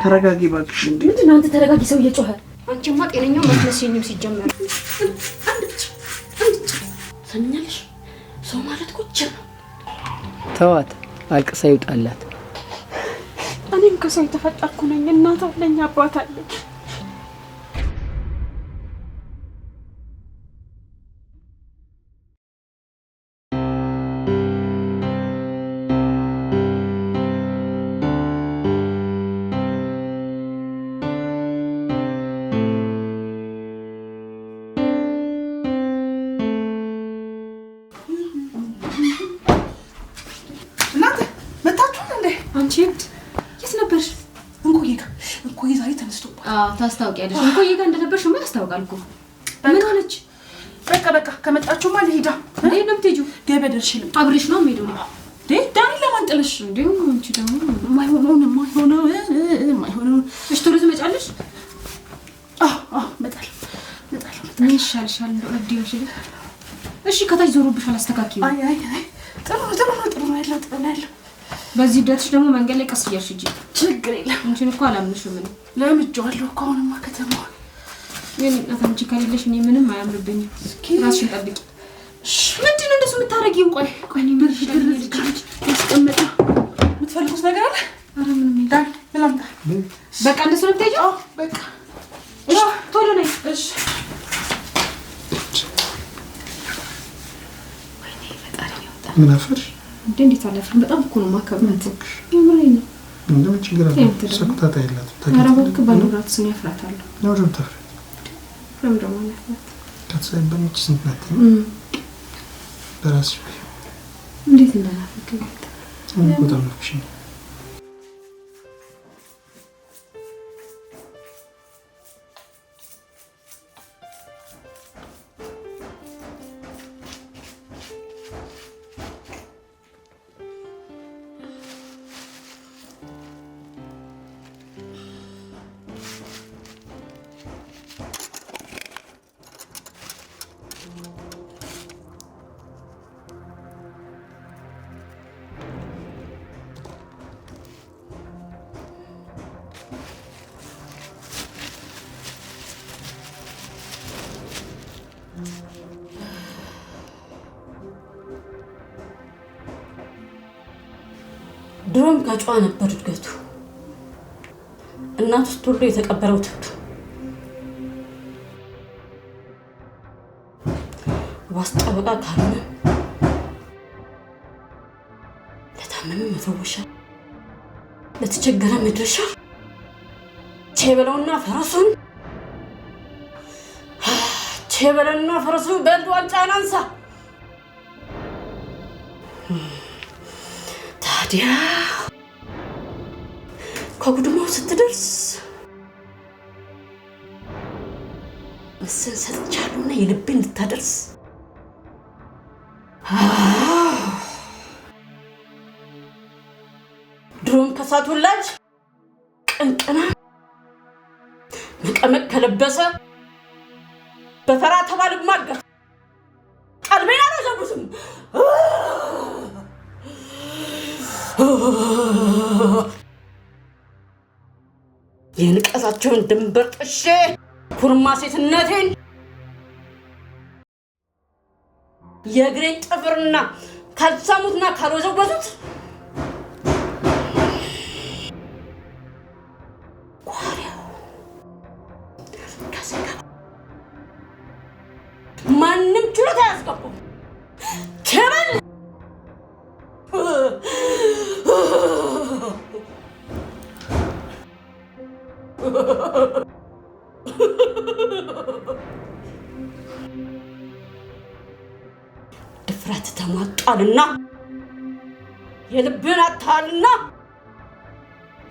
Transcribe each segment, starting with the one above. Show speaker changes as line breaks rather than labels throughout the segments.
ተረጋጊ እባክሽ እንዴ
ምንድነው አንተ ተረጋጊ ሰው እየጮኸ አንቺማ ጤነኛው መስለሽኝም ሲጀመር ሰምኛለሽ ሰው ማለት ቁጭ
ተዋት አልቅሳ ይውጣላት
እኔም ከሰው የተፈጠርኩ ነኝ እናት አለኝ አባት አለኝ ታስታውቂያለሽ እንቆይ ጋር እንደነበርሽ ማ ያስታውቃልኩ ምን ሆነች
በቃ ከመጣችሁ ማለት ሄዳ
እንዴ ነው ትጁ
ገበደርሽልም
አብርሽ ነው ሄዶ ነው
ዳኒ ለማንጠለሽ
እንዴ አንቺ ደግሞ
ማይሆነው
እሺ ቶሎ ትመጫለሽ
መጣለሁ
ምን ይሻልሻል እንደው አዲዮሽ እሺ ከታች ዞሮብሻል አስተካክዩ
አይ ጥሩ ነው ያለው
በዚህ ደርሽ ደግሞ መንገድ ላይ ቀስ እያልሽ እጂ
ችግር የለም
እንቺን እኮ አላምንሽም ምን
ለምጄዋለሁ እኮ አሁንማ ከተማው
የኔ እናት አንቺ ከሌለሽ እኔ ምንም አያምርብኝም ራስሽን ጠብቂ ምንድነው እንደሱ የምታረጊው ቆይ እኔ ምርሽ ድርጅ ያስቀመጣ
የምትፈልጉት ነገር አለ
አረ ምንም
ዳን ለምታ
በቃ እንደሱ ነው የምትሄጂው
በቃ
እሺ ቶሎ ነይ
እሺ ምን አፈር
እንዴት አለፈን በጣም እኮ ነው ማከብራት የምሬን ነው
እንደምን ችግር አለ ሰክታታ ይላት
ታራባክ ባሉራት ስን ያፍራታል
ነው ጀምታፍ
ለምንድነው ማለት
ከተሰበነች ስንት በራስሽ
እንዴት እንዳላፈክ
በጣም ነፍሽ
ድሮም ከጫዋ ነበር እድገቱ እናት ውስጥ ሁሉ የተቀበረው ትብቱ ዋስጠበቃ ካልሆነ ለታመመ መፈወሻ ለተቸገረ መድረሻ ቼበለውና ፈረሱን በልዶ አንጫን አንሳ ታዲያ ከጉድማው ስትደርስ መስን ሰጥቻለሁና የልቤን ልታደርስ ድሮም ከሳት ወላጅ ቅንቅና መቀመቅ ከለበሰ በፈራ ተባል ማገር ቀልቤና አላዘጉትም የንቀሳቸውን ድንበር ጥሼ ኩርማ ሴትነቴን የእግሬን ጥፍርና ካልሳሙትና ካልወዘወዙት ቋሪያው ከስጋ ማንም ችሎታ አያስገቡም ቸበል ድፍረት ተሟጧልና የልብን አታልና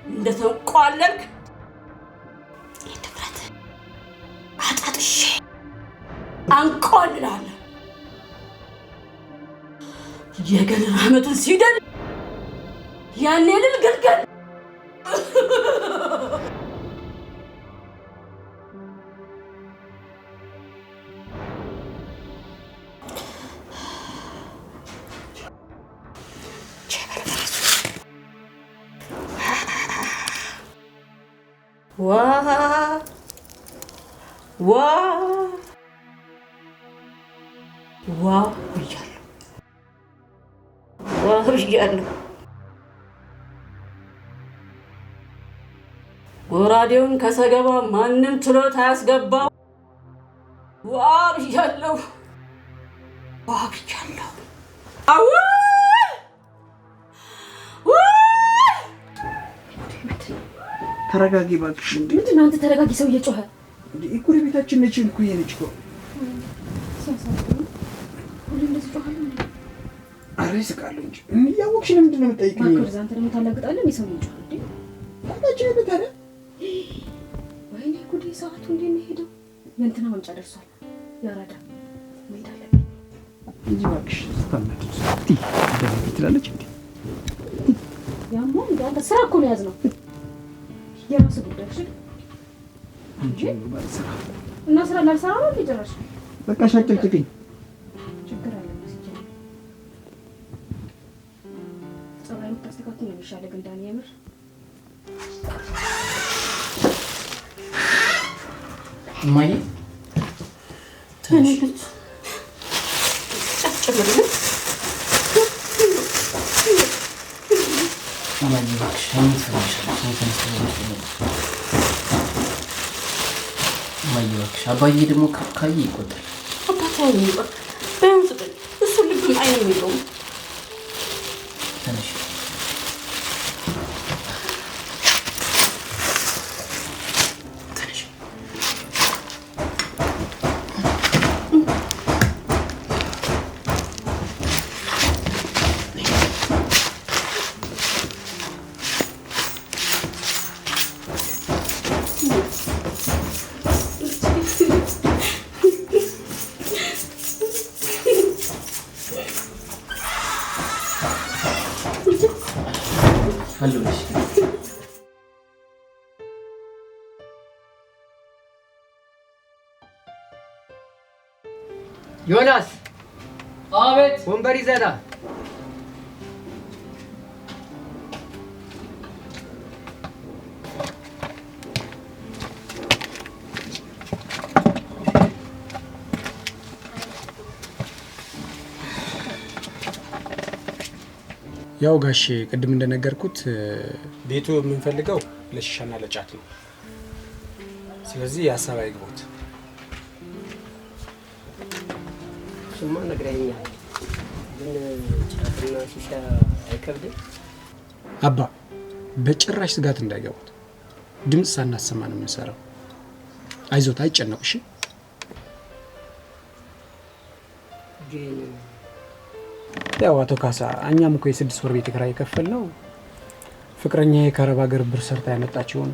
እንደተንቋለልክ የድፍረት አጣጥሼ አንቋልላለሁ የገል አመቱን ሲደል ያኔ ልልገልገል ዋ ዋ ዋ ብያለሁ ዋ ብያለሁ። ጎራዴውን ከሰገባ ማንም ችሎት አያስገባው። ዋ ብያለሁ ዋ ብያለሁ። አው
ተረጋጊ እባክሽ።
ምንድን ነው አንተ? ተረጋጊ። ሰው እየጮኸ
ጎረቤታችን ነች እኮ የነች እኮ። ኧረ ይስቃሉ እንጂ እያወቅሽ ለምንድን ነው የምትጠይቂኝ?
እባክህ አንተ ደግሞ ታላግጣለህ። የሰው ልጅ እንዴ
ታላጭ በታረ
ወይኔ ጉዴ! ሰዓቱ እንዴት ነው ሄደው? የእንትና ወንጫ ደርሷል። ያራዳ መሄድ አለብኝ
እንጂ እባክሽ። ስታመጪ ትላለች እንዴ?
ያሞ እንደ አንተ ስራ እኮ ነው ያዝነው። የራስህ ጉዳይ እሺ።
አንቺ ነው ባልሰራ
እና ስራ ላልሰራ ነው ሊደረሽ።
በቃ ሻጭቅጭቅኝ
ችግር አለ መስጂድ ጸባይ ተስተካክሎ ነው የሚሻለው። ግን ዳኒ የምር
ማይ
ተነሽ ጨጭብልኝ
ማይ ሻም ትፈልሻለሽ ማይ ወክሽ አባዬ ደግሞ ካይ ይቆጣል።
አባታዬ ይቆጣል። በእውነት ግን እሱ ልብም አይንም የለውም።
ተነሽ አሉሽ
ዮናስ
አቤት
ወንበር ይዘና።
ያው ጋሼ ቅድም እንደነገርኩት ቤቱ የምንፈልገው ለሽሻና ለጫት ነው። ስለዚህ የሀሳብ አይግቦት።
ስማ ነግረኸኛል፣ ግን ጫትና ሺሻ አይከብድም?
አባ በጭራሽ ስጋት እንዳይገቡት። ድምፅ ሳናሰማ ነው የምንሰራው። አይዞት፣ አይጨነቁ። እሺ
ግን
ያው አቶ ካሳ እኛም እኮ የ6 ወር ቤት ኪራይ የከፈልነው ፍቅረኛዬ ከአረብ ሀገር ብር ሰርታ ያመጣችውን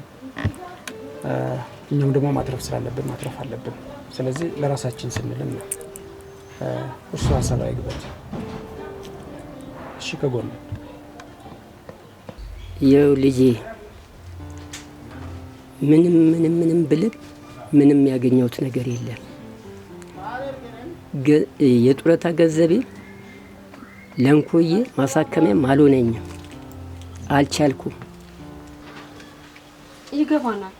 እኛም ደግሞ ማትረፍ ስላለብን ማትረፍ አለብን። ስለዚህ ለራሳችን ስንልም ነው። እርሱ ሀሳብ አይግበት። እሺ ከጎን
ይኸው ልጄ ምንም ብልህ ምንም ያገኘሁት ነገር የለም። የጡረታ ገንዘቤ ለንኮዬ ማሳከሚያም አልሆነኝም፣ አልቻልኩም።
ይገባናል።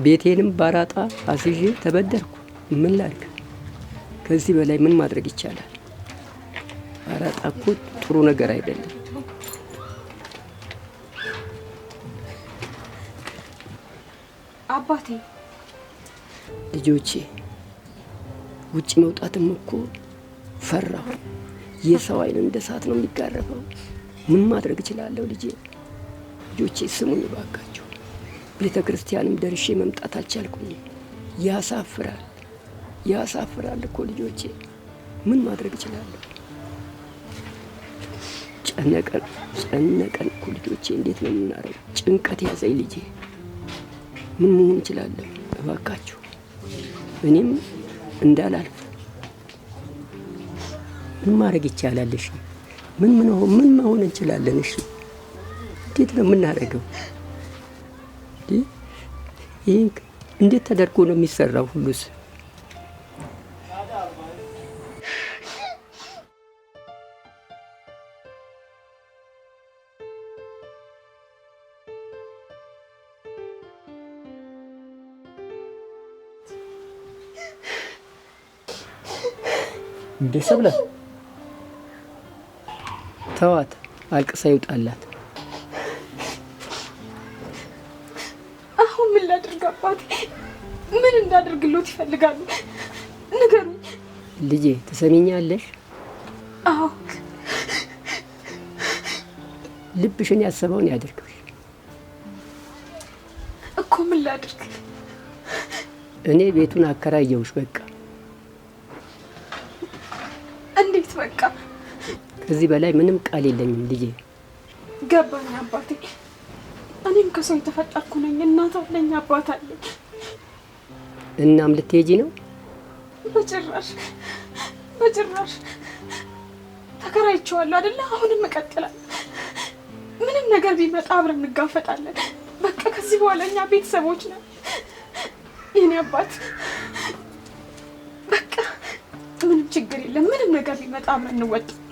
ቤቴንም ባራጣ አስይዤ ተበደርኩ። ምን ላድርግ? ከዚህ በላይ ምን ማድረግ ይቻላል? ባራጣ እኮ ጥሩ ነገር አይደለም።
አባቴ
ልጆቼ ውጭ መውጣትም እኮ ፈራሁ። የሰው አይን እንደ እሳት ነው የሚጋረፈው። ምን ማድረግ እችላለሁ? ልጆቼ ስሙኝ እባካችሁ። ቤተ ክርስቲያንም ደርሼ መምጣት አልቻልኩኝ። ያሳፍራል እኮ ልጆቼ። ምን ማድረግ እችላለሁ? ጨነቀን እኮ ልጆቼ። እንዴት ነው የምናደርገው? ጭንቀት ያዘኝ ልጄ። ምን መሆን እችላለሁ? እባካችሁ እኔም እንዳላልፍ ምን ማድረግ ይቻላል? እሺ ምን መሆን እንችላለን? እሺ እንዴት ነው የምናደርገው? ይህ እንዴት ተደርጎ ነው የሚሰራው ሁሉስ?
እንዴ ሰብለ
ተዋት፣ አልቅሳ ይውጣላት።
አሁን ምን ላድርግ አባቴ? ምን እንዳደርግልዎት ይፈልጋሉ? ንገሩኝ።
ልጄ ትሰሚኛለሽ?
አዎ።
ልብሽን ያሰበውን ያድርግሽ
እኮ። ምን ላድርግ?
እኔ ቤቱን አከራየውሽ በቃ።
እንዴት በቃ?
ከዚህ በላይ ምንም ቃል የለኝም ልጄ።
ገባኝ አባቴ። እኔም ከሰው የተፈጠርኩ ነኝ። እናት አለኝ፣ አባት አለኝ።
እናም ልትሄጂ ነው?
በጭራሽ በጭራሽ። ተከራይቼዋለሁ አይደለ? አሁንም እቀጥላለሁ። ምንም ነገር ቢመጣ አብረን እንጋፈጣለን። በቃ ከዚህ በኋላ እኛ ቤተሰቦች ነን። የኔ አባት በቃ ምንም ችግር የለም። ምንም ነገር ቢመጣ አብረን እንወጣለን።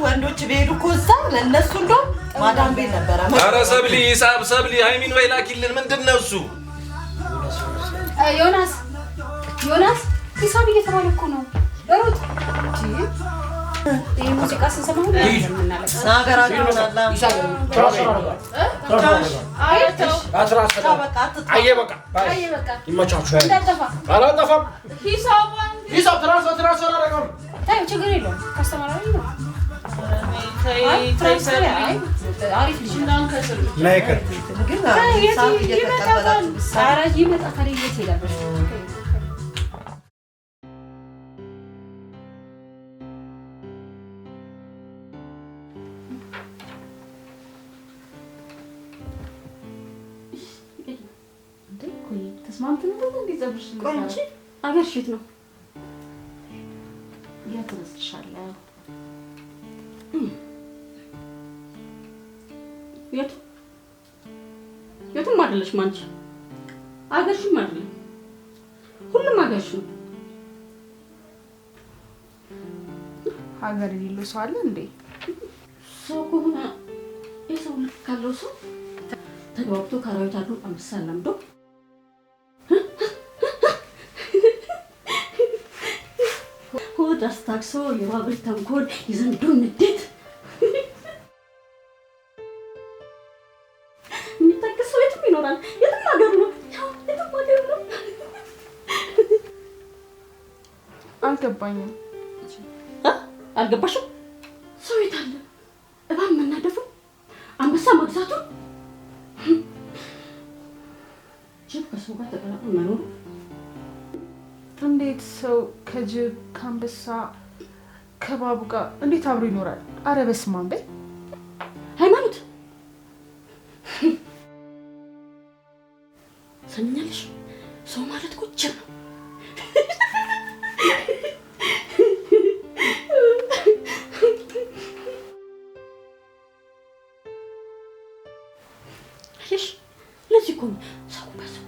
ወንዶች ቢሄዱ እኮ እዛ ለእነሱ እንደው ማዳም ቤት ነበረ።
ኧረ ሰብሊ ሂሳብ ሰብሊ ሃይሚን ወይ ላኪልን። ምንድን ነው እሱ?
ዮናስ ሂሳብ እየተባለ እኮ ነው። ሩት ይህ ሙዚቃ ስንሰማ ሁሉ የምናለቅሰው ሀገራችን ችግር የለውም። ካስተማሪ ነው። አገር ሽት ነው ያተረስሻለሁ። የቱም አይደለሽ ማንቺ አገርሽም አይደለም። ሁሉም አገርሽ ነው።
ሀገር የሌለው ሰው አለ እንዴ?
ሰው ከሆነ የሰው ልክ ካለው ሰው ተግባብቶ ካራዊት አድሮ አምሳ ለምዶ ሆድ አስታክሶ የባብል ተንኮል የዘንዶ ንዴት የሚታገሰው የትም ይኖራል። የትም ሀገር ነው። የትም ሀገር ነው።
አልገባኝም።
አልገባሽም? ሰው የት አለ? እባብ መናደፉ፣ አንበሳ መግዛቱ፣ ጅብ ከሰው ጋር ተቀላቅሎ መኖሩ።
እንዴት ሰው ከጅብ ከአንበሳ ከባቡ ጋር እንዴት አብሮ ይኖራል? አረ በስመ አብ በይ።
ሃይማኖት
ሰምኛለሽ? ሰው ማለት እኮ ጅብ ነው። አይሽ ለዚህ እኮ ሰው በሰው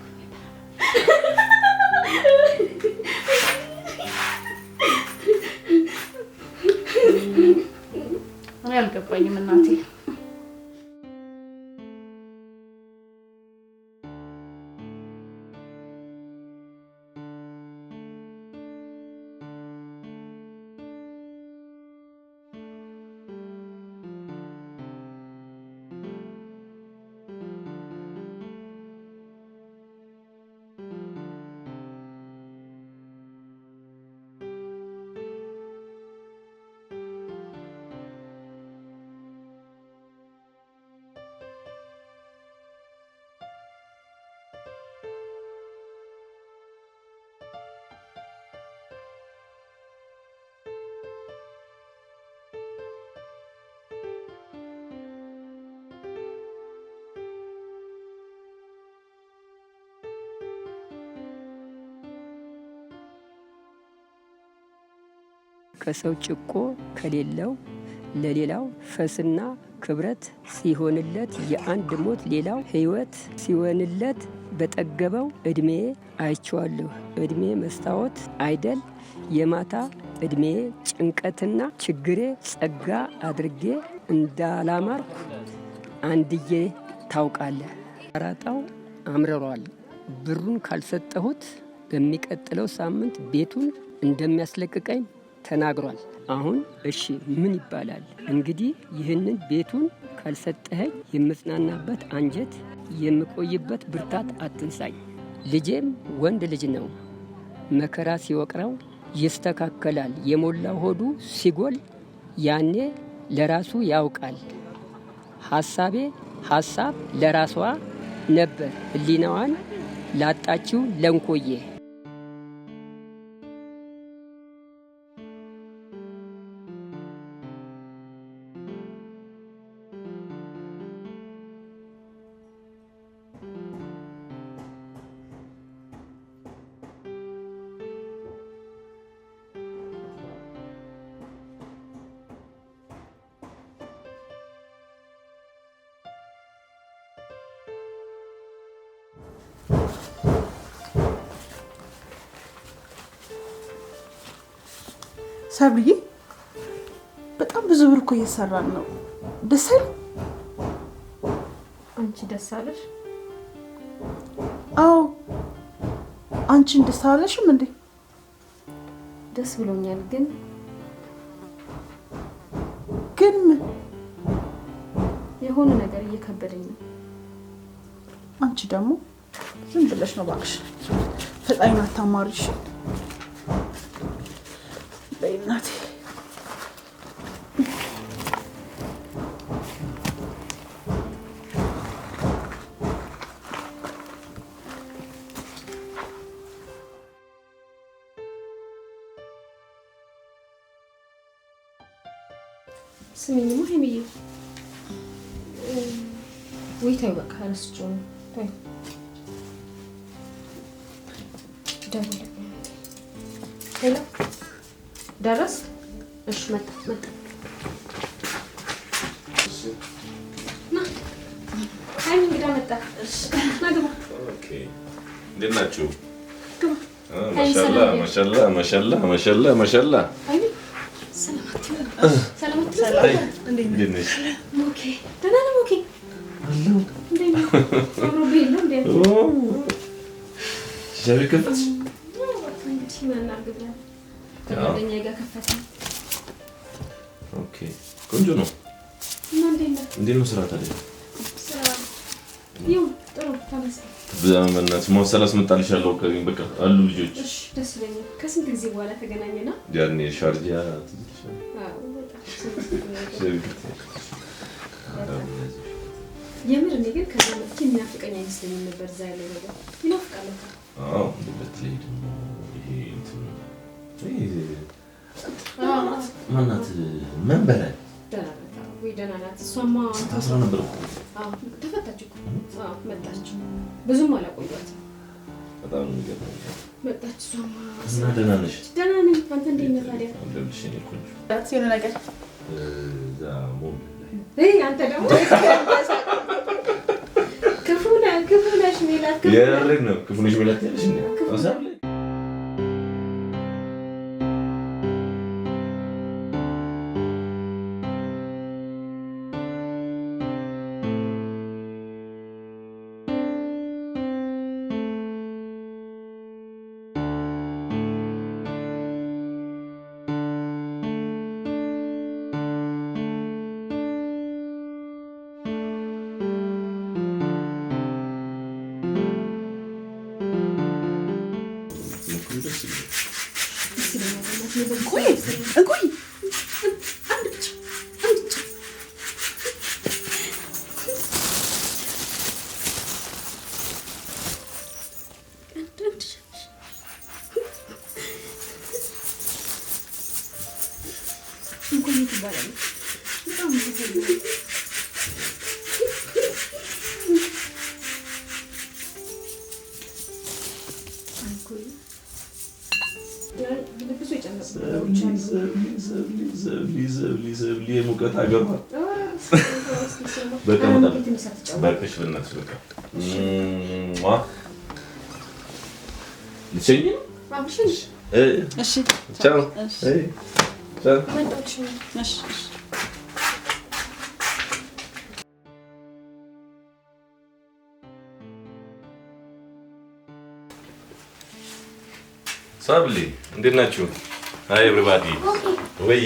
እኔ አልገባኝም እናቴ።
ከሰው ጭቆ ከሌለው ለሌላው ፈስና ክብረት ሲሆንለት የአንድ ሞት ሌላው ሕይወት ሲሆንለት በጠገበው እድሜ አይቼዋለሁ። እድሜ መስታወት አይደል የማታ እድሜ ጭንቀትና ችግሬ ጸጋ አድርጌ እንዳላማርኩ አንድዬ ታውቃለህ። አራጣው አምርሯል። ብሩን ካልሰጠሁት በሚቀጥለው ሳምንት ቤቱን እንደሚያስለቅቀኝ ተናግሯል። አሁን እሺ ምን ይባላል እንግዲህ? ይህንን ቤቱን ካልሰጠኸኝ የምጽናናበት አንጀት የምቆይበት ብርታት አትንሳኝ። ልጄም ወንድ ልጅ ነው። መከራ ሲወቅረው ይስተካከላል። የሞላው ሆዱ ሲጎል ያኔ ለራሱ ያውቃል። ሐሳቤ ሐሳብ ለራሷ ነበር ህሊናዋን ላጣችው ለንኮዬ።
ሰብሪ በጣም ብዙ ብር እኮ እየሰራን ነው። ደስ አይልም?
አንቺ ደስ አለሽ?
አዎ አንቺን ደስ አላለሽም እንዴ?
ደስ ብሎኛል። ግን
ምን
የሆነ ነገር እየከበደኝ ነው።
አንቺ ደግሞ ዝም ብለሽ ነው እባክሽ። ፈጣኝ አታማሪሽ በእናቴ።
ስሚኝማ ሄሚዬ፣ ወይ ተይው በቃ ረስቼው ነው። ተይው ደውል። ሄሎ ደረስ? እሺ መጣ። ና ሀይሚ እንግዳ መጣ። ና ግባ።
ኦኬ እንዴት ናችሁ?
ግባ።
ማሻላ
ሀይሚ ሰላም
እንዴት ነሽ?
ኦኬ ደህና ነኝ። ኦኬ እንዴት ነው? አምሮብኝ ነው እንዴ?
ሻይ ከፈትሽ?
እንግዲህ ምን እናድርግ ብለን ከጓደኛዬ ጋር ከፈትን።
ኦኬ ቆንጆ ነው።
እና እንዴት ነው
ስራ ታዲያ?
ስራ ይኸው ጥሩ ተመስገን።
በእናትሽ ማሰላስ መጣልሻለሁ። በቃ አሉ ልጆች።
እሺ ደስ ይለኛል። ከስንት ጊዜ በኋላ ተገናኘና
ያኔ ሻርጃ
የምር እኔ ግን ከዛ መጥቼ የሚናፍቀኝ አይመስለኝም ነበር። እዛ ያለው ነገር ይናፍቃል።
አዎ በተለይ ደግሞ ይሄ እንትን ማናት መንበረ
ደህና ናት። እሷማ
ታስራ ነበር እኮ።
አዎ ተፈታች እኮ። አዎ መጣች። ብዙም አላቆያትም።
በጣም የሚገርም
መጣች ሶማ
እና ደህና ነሽ?
ደህና ነኝ። አንተ እንዴት ነህ ታዲያ?
እንደምልሽ እኔ ቆንጆ
የሆነ ነገር
ሞም
አንተ ደግሞ ክፉ ነሽ ሜላት
የረግ ነው ክፉ ነሽ ሜላት ያለሽ እንዴ? አሳብ
እንቆይ
ዘብሊ ሙቀት አገባ በጣም በቃሽ በእናትሽ በቃ ልትሸኝ ነው?
እሺ
ቻው ቻው
እሺ
ሳብሊ እንዴት ናችሁ? ሃይ ኤቭሪባዲ ወይ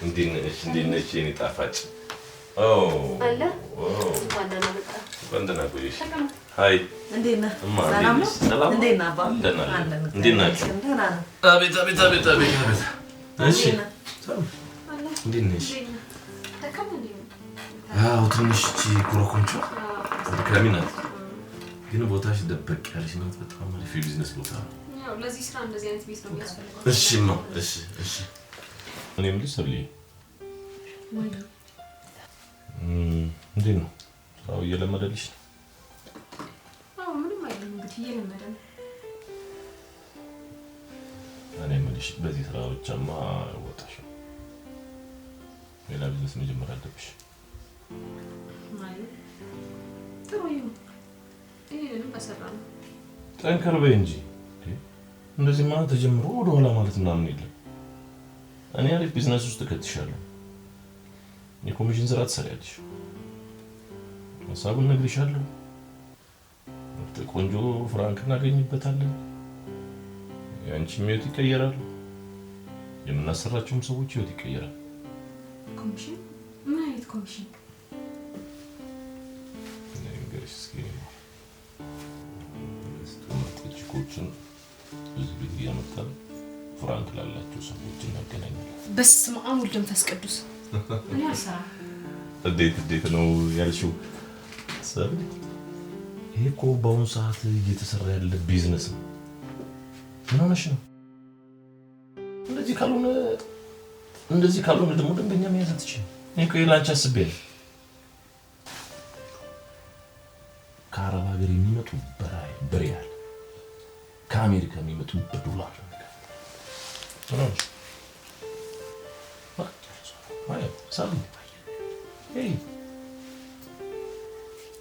እንዴት
ነሽ የኔ ጣፋጭ?
አለ
ወንደና ቆይሽ። ሃይ
እንዴት ነህ?
እማ
ሰላም ነው?
ሰላም
እንዴት ነህ አባ?
እንዴት ናችሁ?
ደህና ነን።
አቤት አቤት አቤት አቤት አቤት። እሺ ሰላም እንዴት ነሽ? አዎ ትንሽ ኮረኮንቾ ድካሚ ናት፣ ግን ቦታሽ ደበቅ ያለሽ ናት። በጣም አሪፍ የቢዝነስ ቦታ ነው።
ያው ለዚህ ስራ እንደዚህ አይነት ቤት ነው የሚያስፈልገው።
እሺ ነው እሺ እሺ። እኔ የምልሽ ሰብሊ እንዴት ነው ስራው እየለመደልሽ?
አዎ ምንም አይደለም እንግዲህ እየለመደ ነው።
እኔ የምልሽ በዚህ ስራ ብቻማ አይወጣሽም፣ ሌላ ቢዝነስ መጀመር አለብሽ።
ማለት ጥሩ ይሁን ይሄንን በሰራ ነው።
ጠንከር በይ እንጂ እንደዚህ ማለት ተጀምሮ ወደ ኋላ ማለት ምናምን የለም። እኔ አሪፍ ቢዝነስ ውስጥ እከትሻለሁ። የኮሚሽን ስራ ትሰሪያለሽ፣ ሀሳቡን እነግርሻለሁ። ቆንጆ ፍራንክ እናገኝበታለን። የአንቺም ህይወት ይቀየራል፣ የምናሰራቸውም ሰዎች ህይወት ይቀየራል።
ኮሚሽን? ምን አይነት ኮሚሽን?
እንግዲህ እስኪ ስቶማቲኮችን እዚህ ቤት እያመጣን ፍራንክ ላላቸው ሰዎች እናገናኛለን።
በስመ አብ ወወልድ ወመንፈስ ቅዱስ። እኔ አልሰራም።
እንዴት ነው ያልሽው? ሰብሊ ይሄ እኮ በአሁኑ ሰዓት እየተሰራ ያለ ቢዝነስ ነው። ምን ሆነሽ ነው? እንደዚህ ካልሆነ ደግሞ ደንበኛ መያዝ አትችይም። እኔ እኮ ላንቺ አስቤ ነው። ከአረብ ሀገር የሚመጡ በሪያል፣ ከአሜሪካ የሚመጡ በዶላር ነው። ሰብሊ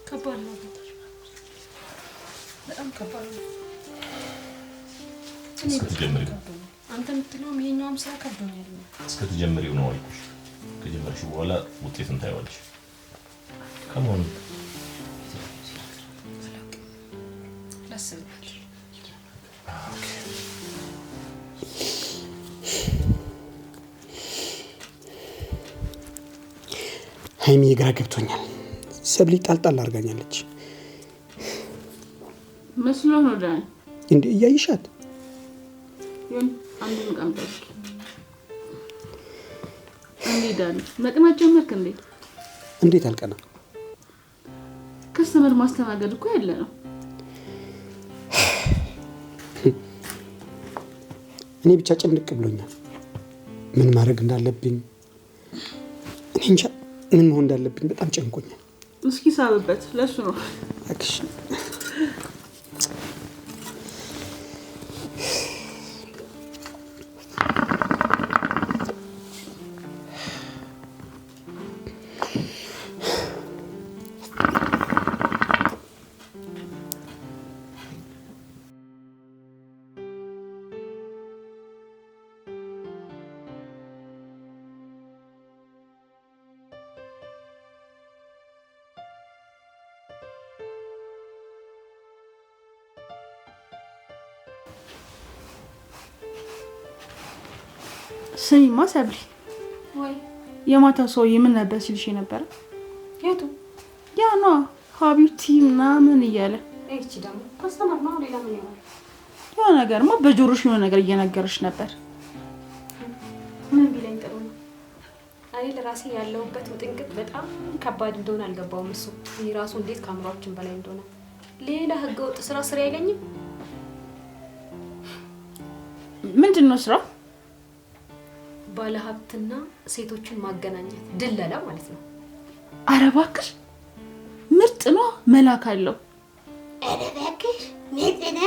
ከባድ ነው፣ በጣም ከባድ ነው።
እስከትጀምሪው
አንተ የምትለውም ይሄኛውም ስራ ከብዶኛል።
እስከትጀምሪው ነው አልኩሽ። ከጀመርሽ በኋላ ውጤቱን ታይዋለሽ። ከመሆኑ
ላስብበት።
ሀይሚ ግራ ገብቶኛል። ሰብሊ ጣልጣል አድርጋኛለች።
መስሎ ነው ዳኒ
እንዴ? እያይሻት
ይሁን አንዱ ቀምጠሽ አንዴ ዳኒ መቅናት ጀመርክ እንዴ?
እንዴት አልቀና?
ከስተመር ማስተናገድ እኮ ያለ ነው።
እኔ ብቻ ጭንቅ ብሎኛል። ምን ማድረግ እንዳለብኝ እኔ እንጃ። ምን መሆን እንዳለብኝ በጣም ጨንቆኛል።
እስኪ ሳብበት፣ ለሱ ነው
አክሽ
ስሚማ ሰብሊ
ወይ
የማታው ሰውዬ ምን ነበር ሲልሽ ነበር?
የቱ?
ያ ነው ሀቢብቲ ምናምን እያለ
እቺ ደግሞ ከስተመር ነው ሌላ ምን ይሆናል?
ያ ነገርማ በጆሮሽ የሆነ ነገር እየነገረሽ ነበር።
ምን ቢለኝ ጥሩ ነው? አይ ለራሴ ያለውበት ውጥንቅጥ በጣም ከባድ እንደሆነ አልገባውም። እሱ ራሱ እንዴት ካምሯችን በላይ እንደሆነ ሌላ ህገወጥ ስራ አይለኝም።
ምንድነው ስራው?
ባለሀብትና ሴቶችን ማገናኘት ድለላ ማለት ነው።
ኧረ እባክሽ ምርጥ ነው፣ መላክ አለው።
ኧረ እባክሽ ነጥነ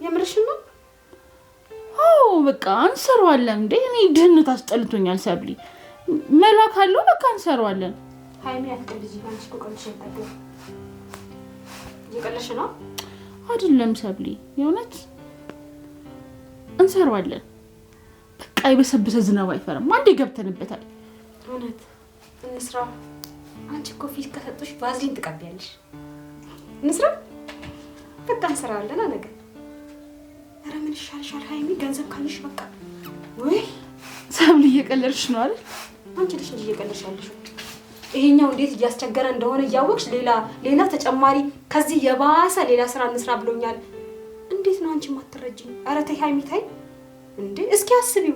የምርሽ ነው?
አዎ በቃ እንሰራዋለን እንዴ። እኔ ድህነት አስጠልቶኛል ሰብሊ። መላክ አለው በቃ እንሰራዋለን።
ሃይሚ አትቀልጂ፣ አንቺ እኮ ቀልሽ አይታገል። እየቀለሽ ነው
አይደለም ሰብሊ፣ የእውነት እንሰራዋለን። በቃ የበሰበሰ ዝናብ አይፈራም። አንዴ ገብተንበታል።
እውነት እንስራ። አንቺ እኮ ፊት ከሰጡሽ ቫዝሊን ትቀቢያለሽ። እንስራ በቃ እንሰራዋለን። ነገ ኧረ ምን ይሻልሻል ሃይሚ? ገንዘብ ካለሽ በቃ። ወይ
ሰብሊ እየቀለድሽ ነው አይደል?
አንቺ ልጅ እንጂ እየቀለድሽ ያለሽው። ይሄኛው እንዴት እያስቸገረ እንደሆነ እያወቅሽ ሌላ ተጨማሪ ከዚህ የባሰ ሌላ ስራ እንስራ ብሎኛል። እንዴት ነው አንቺ ማትረጂኝ? ኧረ ተይ ሃይሚ ተይ እንዴ! እስኪ አስቢው።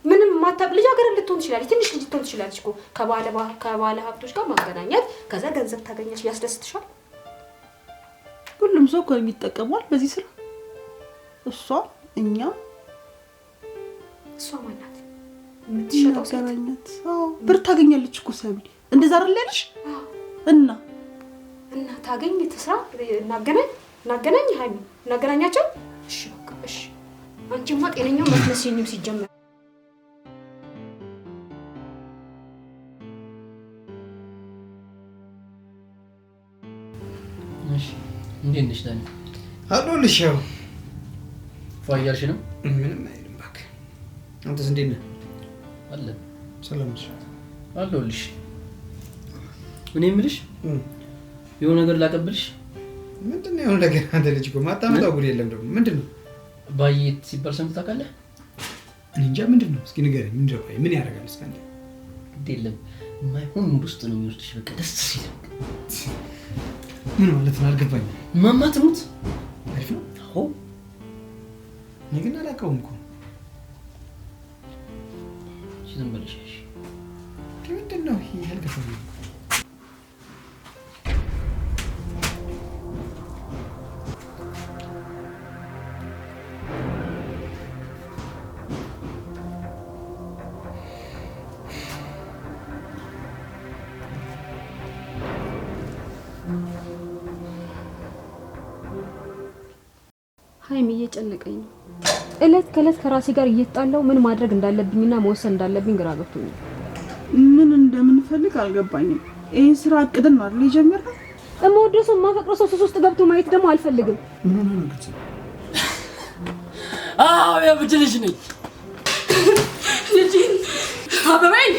ምንም ማታቅ ልጅ አገር ልትሆን ትችላለች፣ ትንሽ ልጅ ልትሆን ትችላለች እኮ ከባለ ሀብቶች ጋር ማገናኘት፣ ከዛ ገንዘብ ታገኛለሽ። ያስደስትሻል?
ሁሉም ሰው እኮ የሚጠቀመዋል በዚህ ስራ። እሷ እኛ
እሷ ማናት የምትሸጠው?
ገናኘት። አዎ ብር ታገኛለች እኮ ሰብሊ። እንደዛ አይደል ያለሽ? እና
ታገኝ ትስራ። እናገናኝ ሃይሚ፣ እናገናኛቸው። እሺ በቃ እሺ። አንቺማ ጤነኛው መስመስኝም ሲጀመር።
እሺ እንዴት ነሽ ዳኒ?
አለሁልሽ። ያው
ፋያልሽ ነው?
ምንም አይልም እባክህ። አንተስ እንዴት ነህ?
አለ
ሰላም ነሽ?
አለሁልሽ። እኔ የምልሽ የሆነ ነገር ላቀብልሽ።
ምንድነው የሆነ ነገር? አንተ ልጅ እኮ ማታመጣው ጉድ የለም ደግሞ። ምንድነው?
ባየት ሲባል ሰምተህ ታውቃለህ?
እኔ እንጃ። ምንድነው? እስኪ ንገረኝ። ምንድነው? ምን ያደርጋል? እስኪ አንተ
የለም የማይሆን ሙድ ውስጥ ነው የሚወስድሽ። በቃ ደስ ሲል
ምን ማለት ነው? አልገባኝም።
ማማ ትሙት
አሪፍ ነው።
አዎ
እኔ ግን አላውቀውም እኮ።
ዝም በልሽ።
ምንድነው ይሄ? አልገባኝም።
ሃይሚ እየጨነቀኝ ነው። እለት ከእለት ከራሴ ጋር እየተጣላው ምን ማድረግ እንዳለብኝና መወሰን እንዳለብኝ ግራ ገብቶኛል።
ምን እንደምንፈልግ አልገባኝም። ይሄን ስራ አቅደን ነው አይደል የጀመርነው?
እምወደው ሰው ማፈቅረው ሰው ውስጥ ገብቶ ማየት ደግሞ አልፈልግም።
ምን ሆነ ነው ግጭ?
አዎ ያብጭልሽ ነኝ።
ልጅ አበበኝ